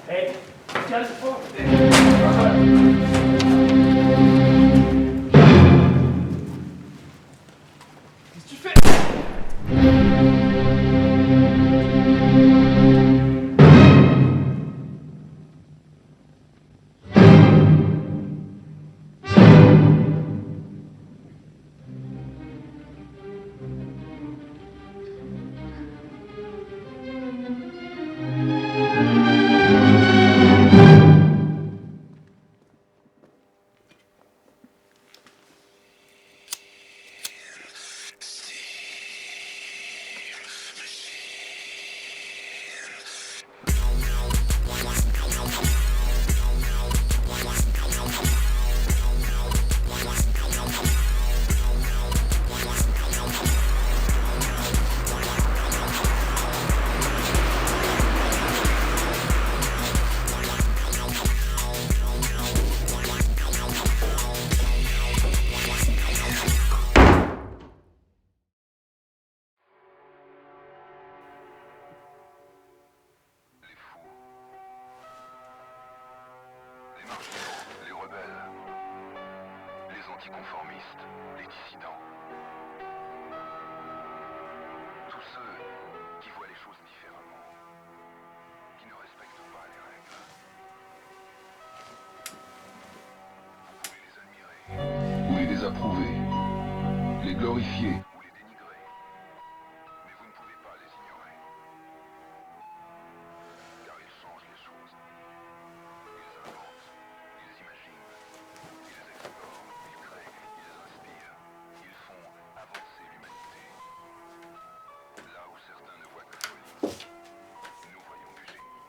Hé, calme-toi. Qu'est-ce que tu fais? Les rebelles, les anticonformistes, les dissidents. Tous ceux qui voient les choses différemment, qui ne respectent pas les règles. Vous pouvez les admirer, ou les désapprouver, les glorifier, ou les dénigrer. Mais vous ne pouvez pas les ignorer. Car ils changent les choses. Ils inventent, ils imaginent, ils explorent, ils créent, ils inspirent. Ils font avancer l'humanité. Là où certains ne voient que folie, nous voyons du génie.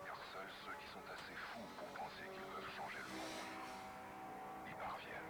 Car seuls ceux qui sont assez fous pour penser qu'ils peuvent changer le monde y parviennent.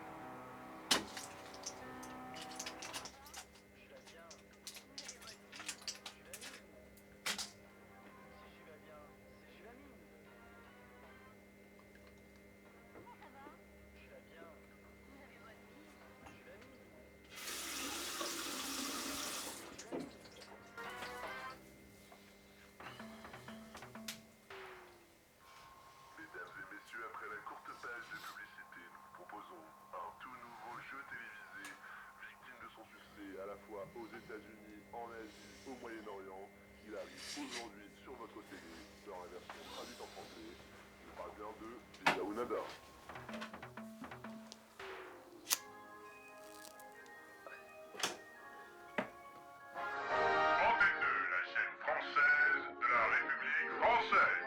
Mesdames et messieurs, après la courte page de publicité, nous vous proposons un tout nouveau jeu télévisé, victime de son succès à la fois aux États-Unis, en Asie, au Moyen-Orient. Il arrive aujourd'hui sur votre télé, dans la version traduite en français. Je parle bien de Visa ou Nada. Antenne 2, la chaîne française de la République française.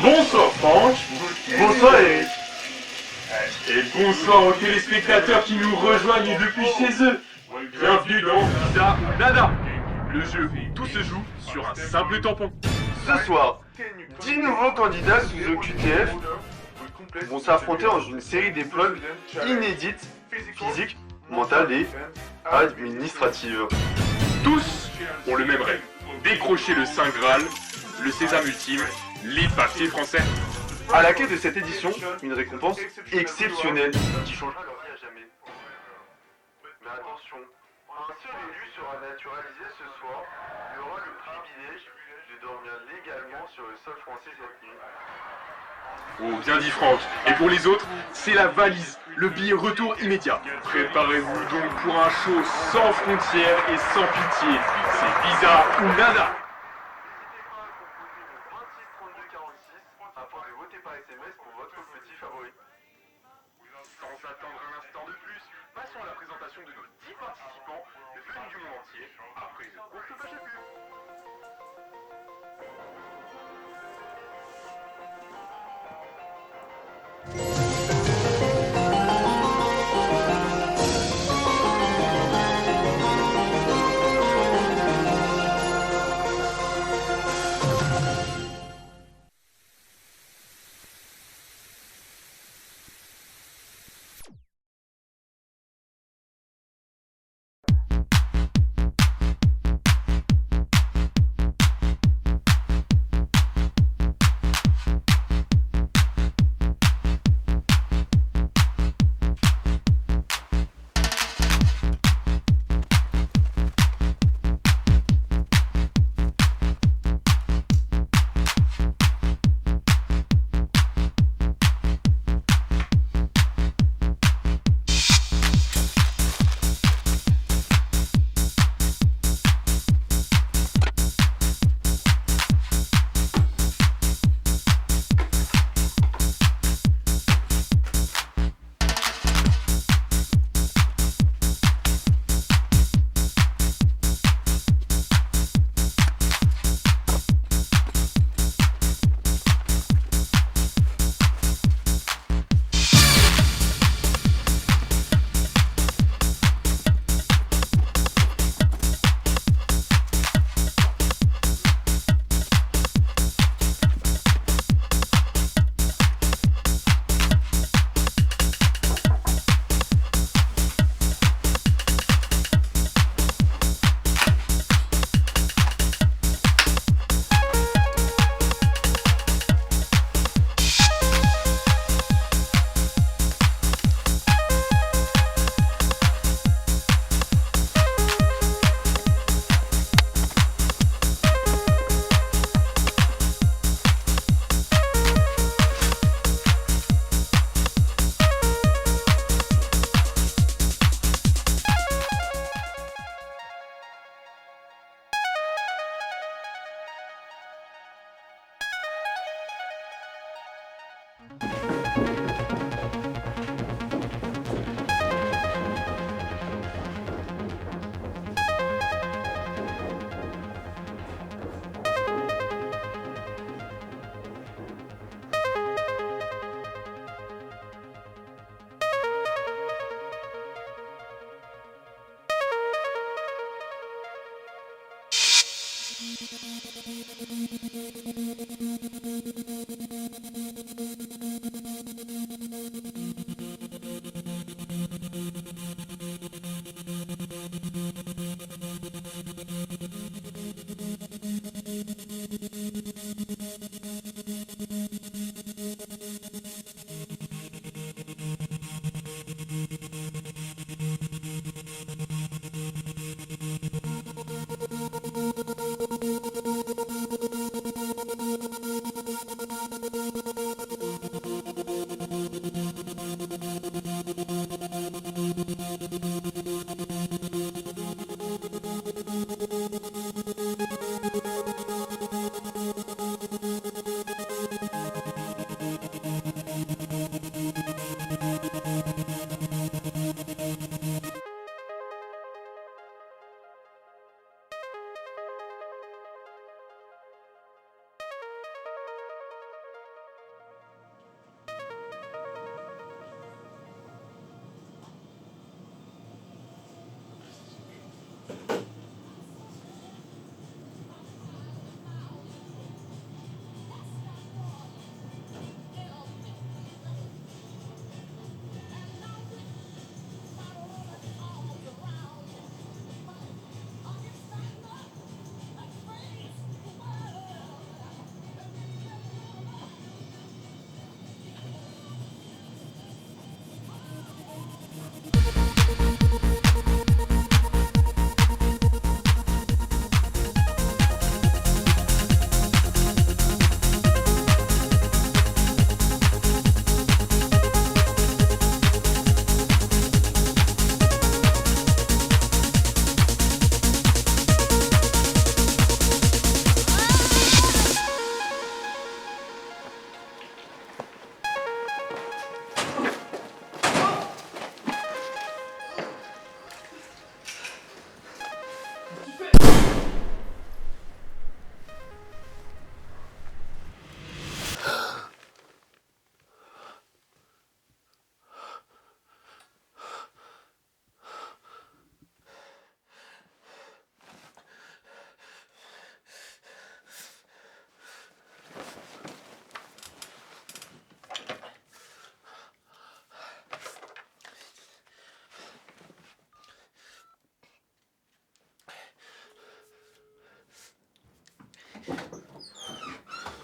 Bonsoir Franck, bonsoir Eric, et bonsoir aux téléspectateurs qui nous rejoignent depuis chez eux. Bienvenue dans Visa ou Nada. Le jeu où tout se joue sur un simple tampon. Ce soir, 10 nouveaux candidats sous OQTF vont s'affronter dans une série d'épreuves inédites, physiques, mentales et administratives. Tous ont le même rêve, décrocher le Saint Graal, le Sésame ultime, les papiers français. À la clé de cette édition, une récompense exceptionnelle qui changera leur vie à jamais. Mais attention, un seul élu sera naturalisé ce soir. Il aura le privilège de dormir légalement sur le sol français cette nuit. Oh, bien dit Franck. Et pour les autres, c'est la valise, le billet retour immédiat. Préparez-vous donc pour un show sans frontières et sans pitié. C'est Visa ou Nada. N'hésitez pas à composer le 26 32 46 afin de voter par SMS pour votre petit favori. Sans attendre un instant de plus, passons à la présentation de nos 10 participants venus du monde entier après une courte page de pub.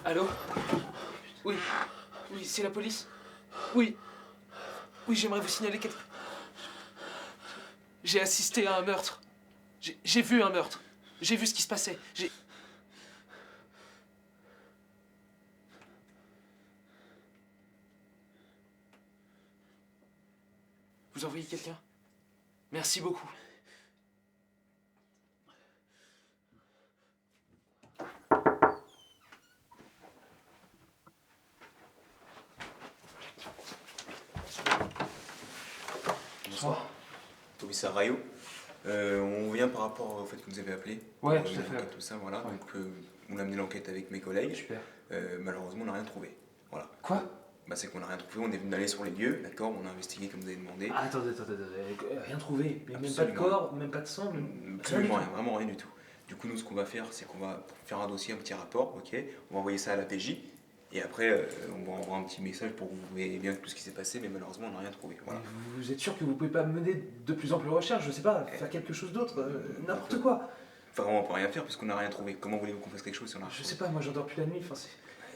Allô? Oui. Oui, c'est la police? Oui. Oui, j'aimerais vous signaler quelque... J'ai assisté à un meurtre. J'ai vu un meurtre. J'ai vu ce qui se passait. Vous envoyez quelqu'un? Merci beaucoup. Bonsoir. Commissaire Rayo. On vient par rapport au fait que vous nous avez appelé. Ouais, tout à l'enquête, fait. tout ça, voilà. Ouais. Donc, on a mené l'enquête avec mes collègues. Super. Malheureusement, on n'a rien trouvé. Voilà. Quoi? Bah, c'est qu'on n'a rien trouvé. On est venu d'aller sur les lieux, d'accord. On a investigué comme vous avez demandé. Ah, attendez. Rien trouvé. Même pas de Absolument. corps, même pas de sang. Absolument rien, vraiment rien du tout. Du coup, nous, ce qu'on va faire, c'est qu'on va faire un dossier, un petit rapport, ok. On va envoyer ça à la PJ. Et après, on va envoyer un petit message pour que vous voyez bien tout ce qui s'est passé, mais malheureusement, on n'a rien trouvé. Voilà. Vous êtes sûr que vous pouvez pas mener de plus amples recherches? Je sais pas, faire quelque chose d'autre, n'importe quoi. Enfin, vraiment, on peut rien faire parce qu'on n'a rien trouvé. Comment voulez-vous qu'on fasse quelque chose si on n'a rien Je trouvé? sais pas, moi j'endors plus la nuit, enfin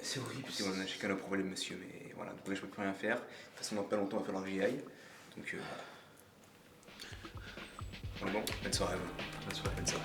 c'est horrible. Écoutez, on a chacun nos problèmes, monsieur, mais voilà, donc là, je peux plus rien faire. De toute façon, dans pas longtemps, il va falloir que j'y aille. Donc, voilà. Bon, bonne soirée à vous. Bonne soirée. Bonne soirée.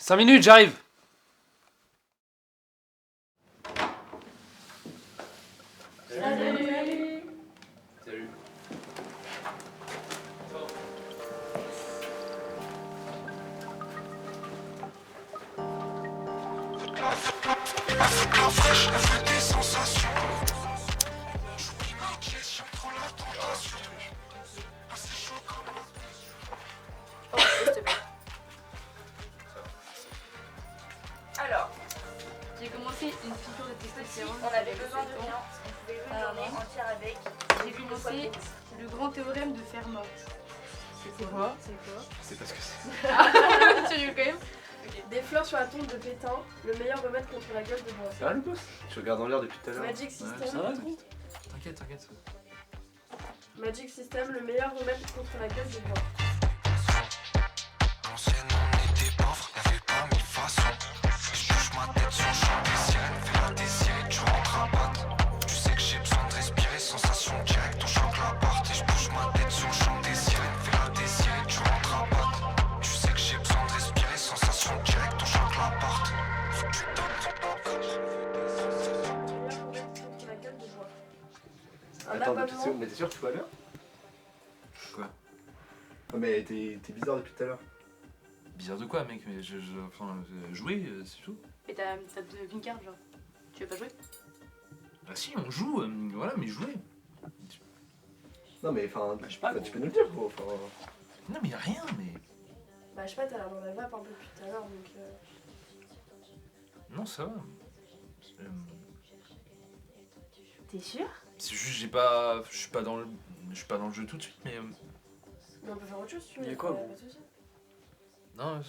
Cinq minutes, j'arrive. Salut. Salut. Oh, s'il te plaît. Alors, j'ai commencé une piqûre de testostérone. On avait besoin de rien, parce qu'on pouvait jouer une journée entière avec. J'ai commencé le grand théorème de Fermat. C'est quoi? C'est parce que c'est. C'est nul quand même. Des fleurs sur la tombe de Pétain, le meilleur remède contre la gueule de bois. Ça va le boss? Je regarde en l'air depuis tout à l'heure. Magic System. Ça va, t'inquiète. Magic System, le meilleur remède contre la gueule de bois. L'ancienne, on était pauvres, y'avait pas mille façons. Je bouge ma tête sur le champ des ciels, fais la décier, tu rentres à battre. Tu sais que j'ai besoin Un Attends, abattement. mais t'es sûr que tout va bien? Quoi? Non mais t'es bizarre depuis tout à l'heure. Bizarre de quoi, mec? Mais enfin, jouer, c'est tout. Et t'as une carte, genre. Tu veux pas jouer? Bah si, on joue, voilà, mais jouer. Non mais enfin, je sais pas, tu peux nous le dire gros. Enfin... Non mais y'a rien, mais... Bah, je sais pas, t'as l'air dans la vape un peu depuis tout à l'heure, donc. Non, ça va. T'es sûr? C'est juste, je suis pas dans le jeu tout de suite, mais... Mais on peut faire autre chose si tu veux. Y a quoi, pas gros de soucis. Non,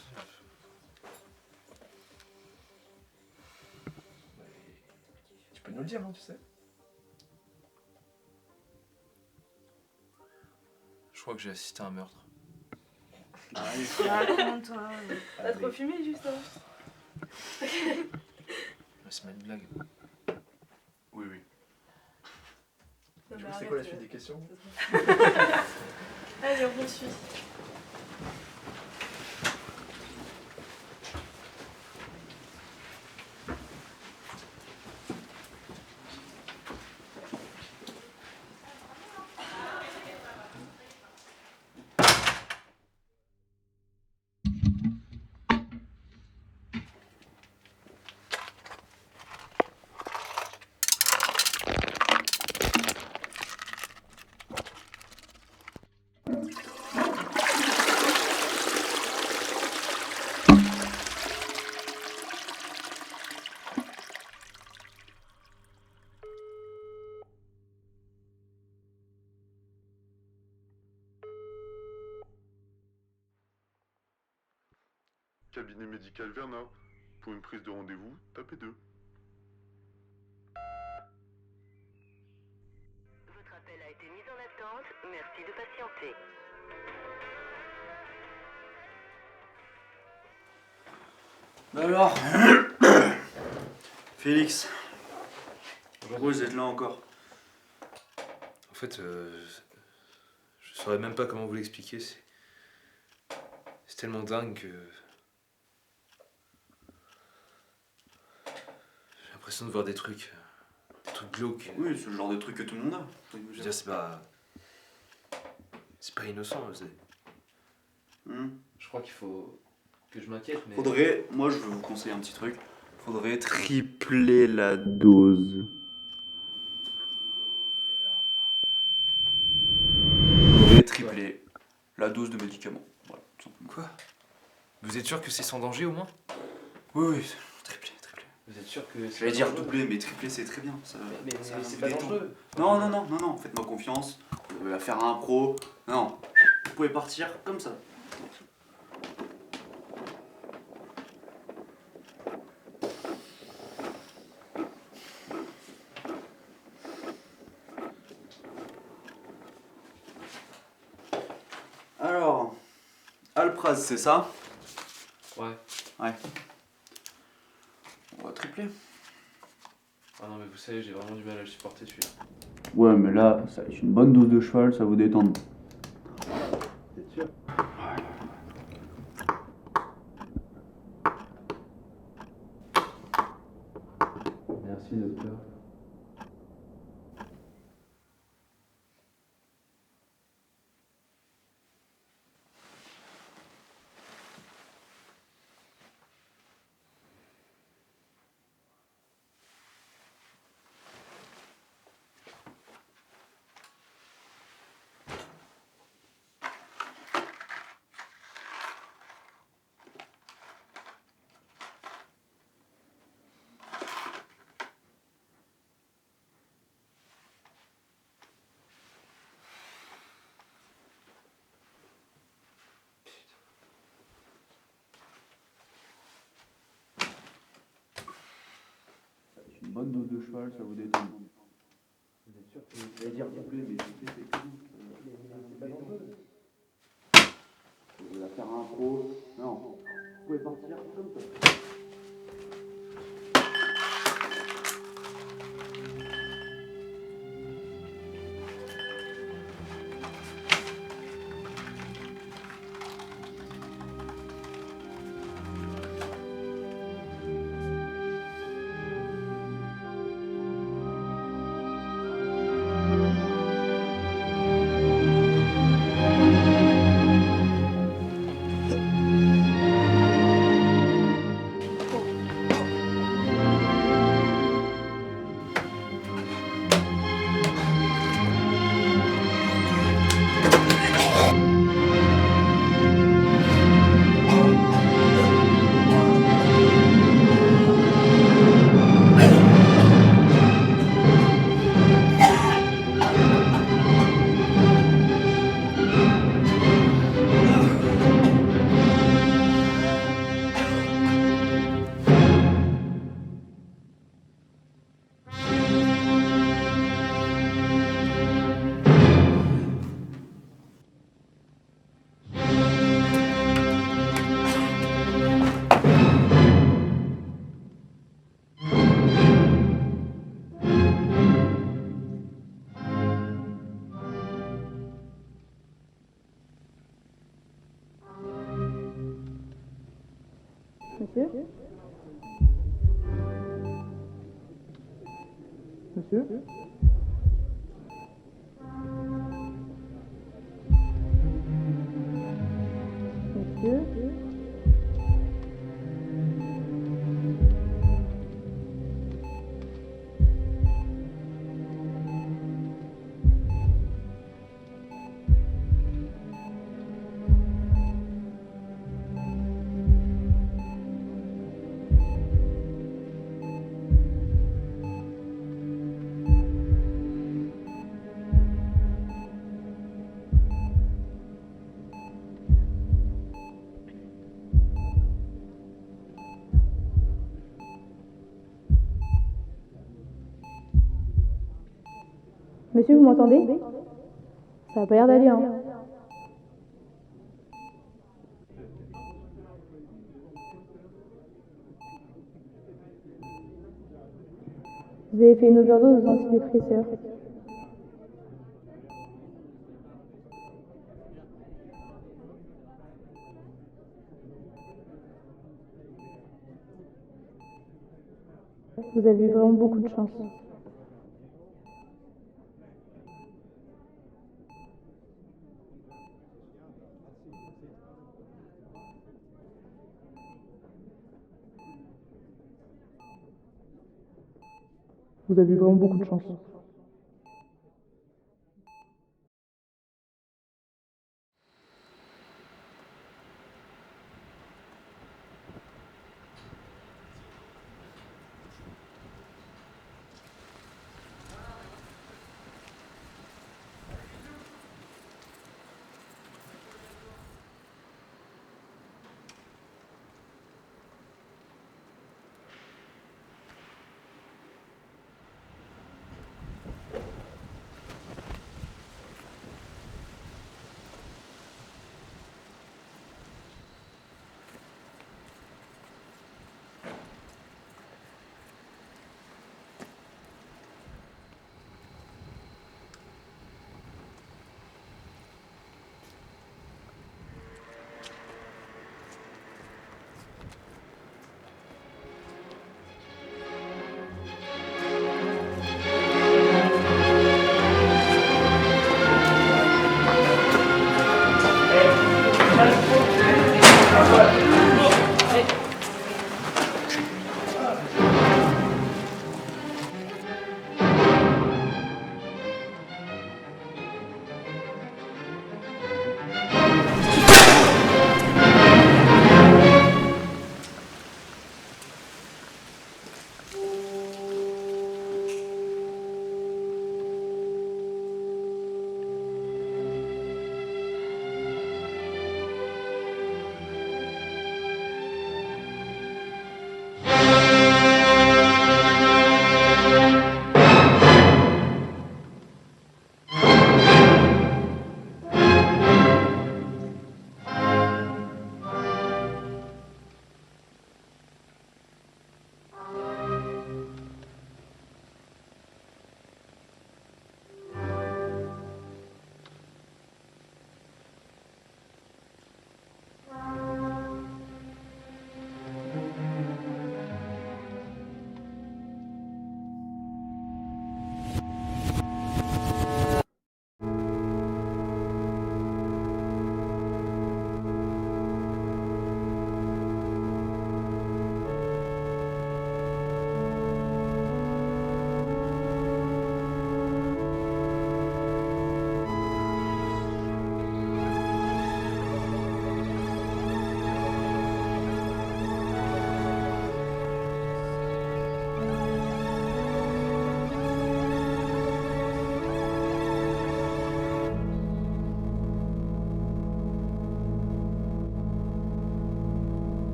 Tu peux nous le dire, hein, tu sais. je crois que j'ai assisté à un meurtre. Raconte-toi. T'as trop fumé juste avant. C'est ma blague. Oui, oui. Non, Du mais coup, c'est quoi la arrête, suite des questions? Allez, on poursuit. Cabinet médical Vernin. Pour une prise de rendez-vous, tapez 2. Votre appel a été mis en attente. Merci de patienter. Bah alors Félix, heureux d'être là encore. En fait, je saurais même pas comment vous l'expliquer. C'est tellement dingue que... J'ai l'impression de voir des trucs glauques. Oui, c'est le genre de truc que tout le monde a. Je veux dire, c'est pas innocent. Je crois qu'il faut que je m'inquiète, mais... Faudrait, moi je veux vous conseiller un petit truc, faudrait tripler la dose. Faudrait tripler la dose de médicaments. Voilà, tout simplement. Quoi? Vous êtes sûr que c'est sans danger au moins? Oui, oui, tripler. Vous êtes sûr que... J'allais dire doubler, mais tripler c'est très bien. Ça, Mais ça va c'est vous pas détendre. dangereux. Non, faites-moi confiance. Faire un pro. Non, vous pouvez partir comme ça. Alors, Alpraz, c'est ça? Ouais. Ouais. On va tripler. Ah non mais vous savez, j'ai vraiment du mal à le supporter celui-là. Ouais, mais là, ça va être une bonne dose de cheval, ça vous détendre. T'es sûr? Merci docteur. Une bonne dose de cheval, ça vous détend. Vous êtes sûr que vous allez dire doubler, mais doubler c'est tout. C'est pas dangereux. Vous allez faire un pro. Non, vous pouvez partir comme ça. Monsieur? Monsieur? Monsieur, vous m'entendez? Ça n'a pas l'air d'aller, hein. Vous avez fait une overdose d'antidépresseurs. Vous avez eu vraiment beaucoup de chance. Vous avez eu vraiment beaucoup de chance.